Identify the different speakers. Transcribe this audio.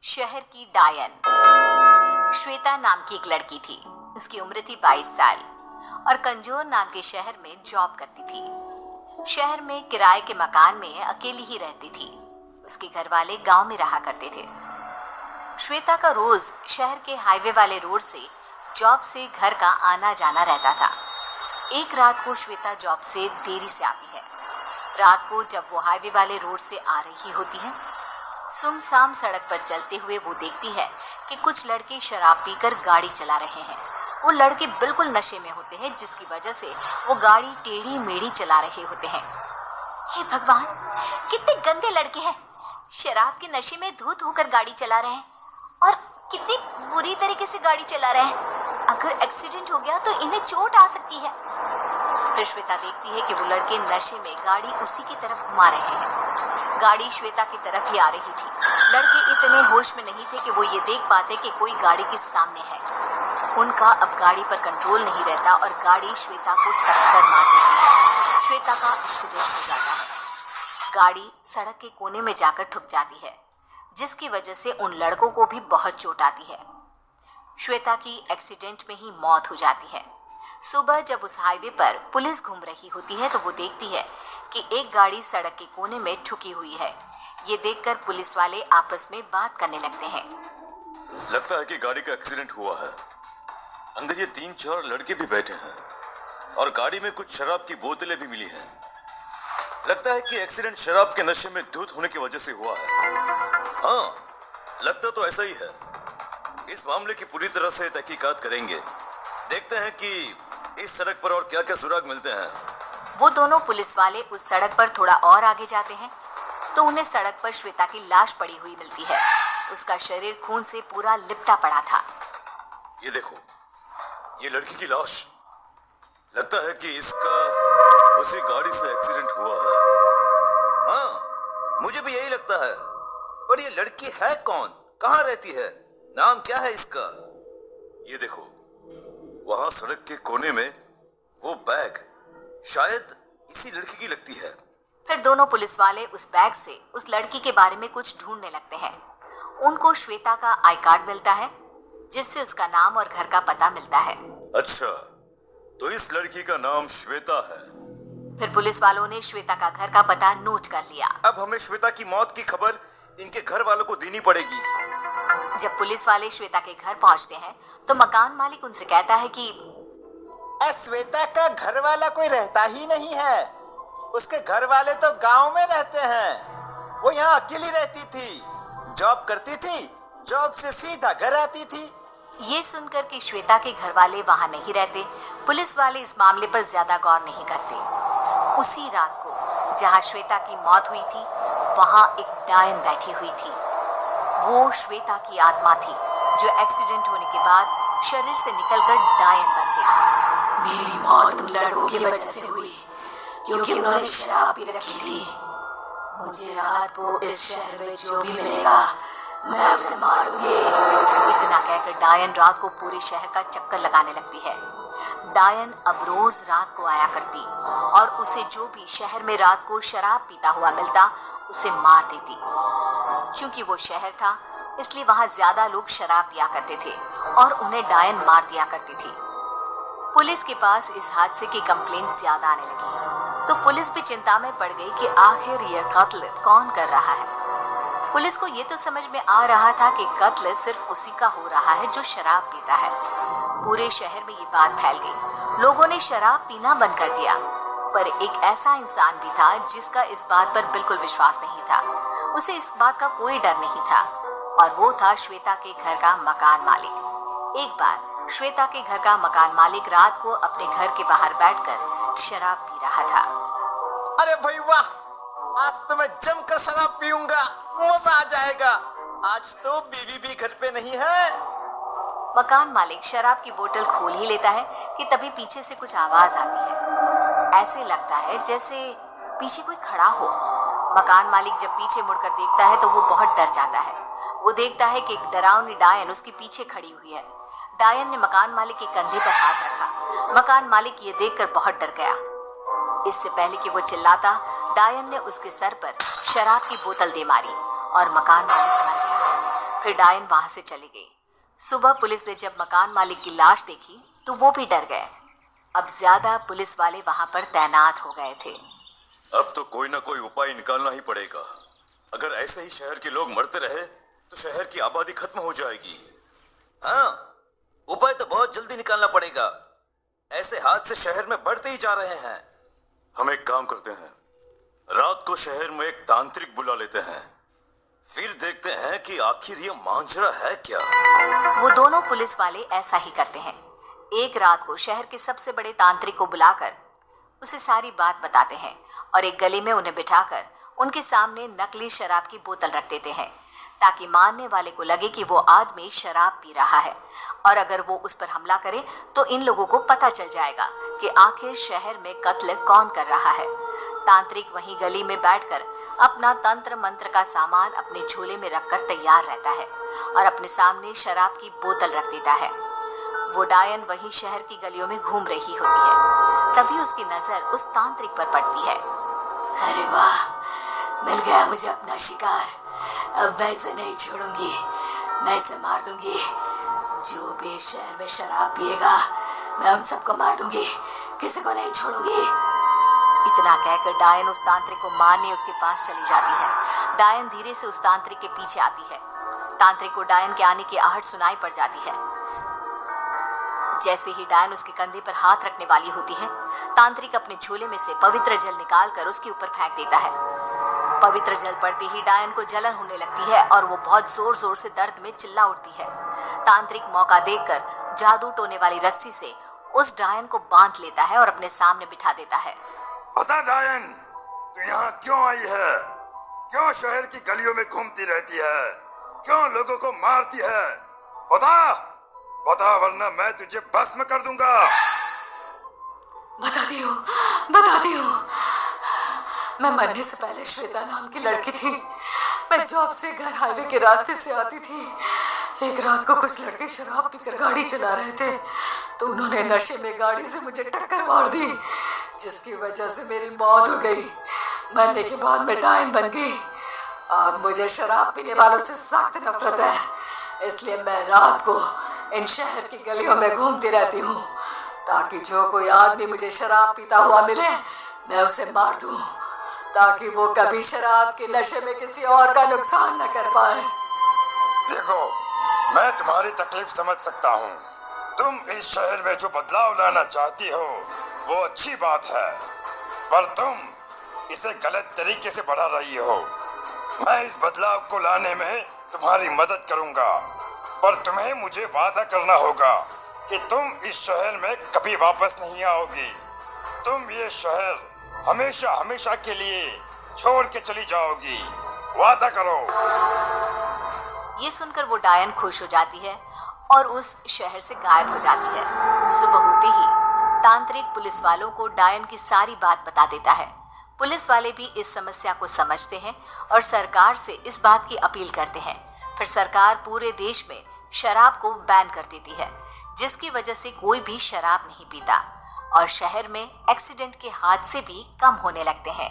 Speaker 1: शहर की डायन श्वेता नाम की एक लड़की थी। उसकी उम्र थी 22 साल और कंजोर नाम के शहर में जॉब करती थी। शहर में किराए के मकान में अकेली ही रहती थी। उसके घर वाले गांव में रहा करते थे। श्वेता का रोज शहर के हाईवे वाले रोड से जॉब से घर का आना जाना रहता था। एक रात को श्वेता जॉब से देरी से आती है। रात को जब वो हाईवे वाले रोड से आ रही होती है, सुमसाम सड़क पर चलते हुए वो देखती है कि कुछ लड़के शराब पीकर गाड़ी चला रहे हैं। वो लड़के बिल्कुल नशे में होते हैं, जिसकी वजह से वो गाड़ी टेढ़ी मेढ़ी चला रहे होते हैं। हे भगवान, कितने गंदे लड़के हैं, शराब के नशे में धुत होकर गाड़ी चला रहे हैं और कितनी बुरी तरीके से गाड़ी चला रहे हैं। अगर एक्सीडेंट हो गया तो इन्हें चोट आ सकती है। फिर श्वेता देखती है कि वो लड़के नशे में गाड़ी उसी की तरफ घुमा रहे हैं। गाड़ी श्वेता की तरफ ही आ रही थी। लड़के इतने होश में नहीं थे कि वो ये देख पाते कि कोई गाड़ी के सामने है। उनका अब गाड़ी पर कंट्रोल नहीं रहता और गाड़ी श्वेता को टक्कर मार देती है। श्वेता का एक्सीडेंट हो जाता है। गाड़ी सड़क के कोने में जाकर ठुक जाती है, जिसकी वजह से उन लड़कों को भी बहुत चोट आती है। श्वेता की एक्सीडेंट में ही मौत हो जाती है। सुबह जब उस हाईवे पर पुलिस घूम रही होती है तो वो देखती है कि एक गाड़ी सड़क के कोने में ठुकी हुई है। ये देखकर पुलिस वाले आपस में बात करने लगते हैं।
Speaker 2: लगता है कि गाड़ी का एक्सीडेंट हुआ है। अंदर ये 3-4 लड़के भी बैठे हैं और गाड़ी में कुछ शराब की बोतलें भी मिली हैं। लगता है कि एक्सीडेंट शराब के नशे में धुत होने की वजह से हुआ है। हाँ, लगता तो ऐसा ही है। इस मामले की पूरी तरह से तहकीकात करेंगे। देखते हैं कि इस सड़क पर और क्या क्या सुराग मिलते हैं।
Speaker 1: वो दोनों पुलिस वाले उस सड़क पर थोड़ा और आगे जाते हैं तो उन्हें सड़क पर श्वेता की लाश पड़ी हुई मिलती है। उसका शरीर खून से पूरा लिपटा पड़ा था।
Speaker 2: ये देखो, ये लड़की की लाश। लगता है कि इसका उसी गाड़ी से एक्सीडेंट हुआ है। हाँ, मुझे भी यही लगता है। पर ये लड़की है कौन, कहाँ रहती है, नाम क्या है इसका? ये देखो, वहां सड़क के कोने में वो बैग शायद इसी लड़की की लगती है।
Speaker 1: फिर दोनों पुलिस वाले उस बैग से उस लड़की के बारे में कुछ ढूंढने लगते हैं। उनको श्वेता का आई कार्ड मिलता है, जिससे उसका नाम और घर का पता मिलता है।
Speaker 2: अच्छा, तो इस लड़की का नाम श्वेता है।
Speaker 1: फिर पुलिस वालों ने श्वेता का घर का पता नोट कर लिया।
Speaker 2: अब हमें श्वेता की मौत की खबर इनके घर वालों को देनी पड़ेगी।
Speaker 1: जब पुलिस वाले श्वेता के घर पहुंचते हैं तो मकान मालिक उनसे कहता है कि
Speaker 3: श्वेता का घर वाला कोई रहता ही नहीं है। उसके घर वाले तो गांव में रहते हैं। वो यहाँ अकेली रहती थी, जॉब करती थी, जॉब से सीधा घर आती थी।
Speaker 1: ये सुनकर कि श्वेता के घर वाले वहाँ नहीं रहते, पुलिस वाले इस मामले पर ज्यादा गौर नहीं करते। उसी रात को जहाँ श्वेता की मौत हुई थी, वहाँ एक डायन बैठी हुई थी। वो श्वेता की आत्मा थी जो एक्सीडेंट होने के बाद शरीर से निकलकर डायन बन गई। मेरी मौत उन लड़कों की वजह से हुई क्योंकि उन्होंने शराब पी रखी थी। मुझे रात को इस शहर में जो भी मिलेगा मैं उसे मार दूंगी। इतना कहकर डायन रात को पूरे शहर का चक्कर लगाने लगती है। डायन अब रोज रात को आया करती और उसे जो भी शहर में रात को शराब पीता हुआ मिलता उसे मार देती। क्योंकि वो शहर था, इसलिए वहाँ ज्यादा लोग शराब पिया करते थे और उन्हें डायन मार दिया करती थी। पुलिस के पास इस हादसे की कंप्लेंट्स ज्यादा आने लगी तो पुलिस भी चिंता में पड़ गई कि आखिर यह कत्ल कौन कर रहा है। पुलिस को ये तो समझ में आ रहा था कि कत्ल सिर्फ उसी का हो रहा है जो शराब पीता है। पूरे शहर में ये बात फैल गई। लोगों ने शराब पीना बंद कर दिया, पर एक ऐसा इंसान भी था जिसका इस बात पर बिल्कुल विश्वास नहीं था। उसे इस बात का कोई डर नहीं था और वो था श्वेता के घर का मकान मालिक। एक बार श्वेता के घर का मकान मालिक रात को अपने घर के बाहर बैठकर शराब पी रहा था।
Speaker 3: अरे भाई वाह, आज तो मैं जमकर शराब पीऊंगा, मजा आ जाएगा। आज तो बीवी भी घर पे नहीं है।
Speaker 1: मकान मालिक शराब की बोतल खोल ही लेता है कि तभी पीछे से कुछ आवाज आती है। ऐसे लगता है जैसे पीछे कोई खड़ा हो। मकान मालिक जब पीछे मुड़कर देखता है तो वो बहुत डर जाता है। वो देखता है कि एक डरावनी डायन उसके पीछे खड़ी हुई है। डायन ने मकान मालिक के कंधे पर हाथ रखा। मकान मालिक ये देखकर बहुत डर गया। इससे पहले कि वो चिल्लाता, डायन ने उसके सर पर शराब की बोतल दे मारी और मकान मालिक मर गया। फिर डायन वहां से चली गई। सुबह पुलिस ने जब मकान मालिक की लाश देखी तो वो भी डर गए। अब ज्यादा पुलिस वाले वहां पर तैनात हो गए थे।
Speaker 2: अब तो कोई ना कोई उपाय निकालना ही पड़ेगा। अगर ऐसे ही शहर के लोग मरते रहे तो शहर की आबादी खत्म हो जाएगी।
Speaker 3: हाँ, उपाय तो बहुत जल्दी निकालना पड़ेगा। ऐसे हादसे शहर में बढ़ते ही जा रहे हैं।
Speaker 2: हम एक काम करते हैं, रात को शहर में एक तांत्रिक बुला लेते हैं, फिर देखते हैं कि आखिर ये मांझरा है क्या।
Speaker 1: वो दोनों पुलिस वाले ऐसा ही करते हैं। एक रात को शहर के सबसे बड़े तांत्रिक को बुलाकर उसे सारी बात बताते हैं और एक गली में उन्हें बिठाकर उनके सामने नकली शराब की बोतल रख देते हैं, ताकि मानने वाले को लगे कि वो आदमी शराब पी रहा है, और अगर वो उस पर हमला करे तो इन लोगों को पता चल जाएगा कि आखिर शहर में कत्ल कौन कर रहा है। तांत्रिक वहीं गली में बैठकर अपना तंत्र मंत्र का सामान अपने झोले में रखकर तैयार रहता है और अपने सामने शराब की बोतल रख देता है। वो डायन वहीं शहर की गलियों में घूम रही होती है। तभी उसकी नजर उस तांत्रिक पर पड़ती है। अरे वाह, मिल गया मुझे अपना शिकार। अब मैं इसे नहीं छोड़ूंगी, मैं इसे मार दूंगी। जो भी इस शहर में शराब पिएगा मैं उन सबको मार दूंगी, किसी को नहीं छोड़ूंगी। इतना कहकर डायन उस तांत्रिक को मारने उसके पास चली जाती है। डायन धीरे से उस तांत्रिक के पीछे आती है। तांत्रिक को डायन के आने की आहट सुनाई पड़ जाती है। जैसे ही डायन उसके कंधे पर हाथ रखने वाली होती है, तांत्रिक अपने झोले में से पवित्र जल निकालकर उसके ऊपर फेंक देता है। पवित्र जल पड़ते ही डायन को जलन होने लगती है और वो बहुत जोर जोर से दर्द में चिल्ला उठती है। तांत्रिक मौका देखकर जादू टोने वाली रस्सी से उस डायन को बांध लेता है और अपने सामने बिठा देता है।
Speaker 4: बता डायन, तू यहाँ क्यों आई है? क्यों शहर की गलियों में घूमती रहती है? क्यों लोगों को मारती है? बता वरना मैं तुझे भस्म कर दूंगा।
Speaker 1: बताती हूँ। मैं मरने से पहले श्वेता नाम की लड़की थी। मैं जॉब से घर हाईवे के रास्ते से आती थी। एक रात को कुछ लड़के शराब पीकर गाड़ी चला रहे थे तो उन्होंने नशे में गाड़ी से मुझे टक्कर मार दी, जिसकी वजह से मेरी मौत हो गई। मरने के बाद मैं डायन बन गई। अब मुझे शराब पीने वालों से सख्त नफरत है, इसलिए मैं रात को इन शहर की गलियों में घूमती रहती हूँ, ताकि जो कोई आदमी मुझे शराब पीता हुआ मिले मैं उसे मार दूँ, ताकि वो कभी शराब के नशे में किसी और का नुकसान न कर पाए।
Speaker 4: देखो, मैं तुम्हारी तकलीफ समझ सकता हूँ। तुम इस शहर में जो बदलाव लाना चाहती हो वो अच्छी बात है, पर तुम इसे गलत तरीके से बढ़ा रही हो। मैं इस बदलाव को लाने में तुम्हारी मदद करूंगा, पर तुम्हें मुझे वादा करना होगा कि तुम इस शहर में कभी वापस नहीं आओगी। तुम ये शहर हमेशा हमेशा के लिए छोड़ के चली जाओगी। वादा करो।
Speaker 1: ये सुनकर वो डायन खुश हो जाती है और उस शहर से गायब हो जाती है। सुबह होते ही तांत्रिक पुलिस वालों को डायन की सारी बात बता देता है। पुलिस वाले भी इस समस्या को समझते हैं और सरकार से इस बात की अपील करते हैं। फिर सरकार पूरे देश में शराब को बैन कर देती है, जिसकी वजह से कोई भी शराब नहीं पीता और शहर में एक्सीडेंट के हादसे भी कम होने लगते हैं।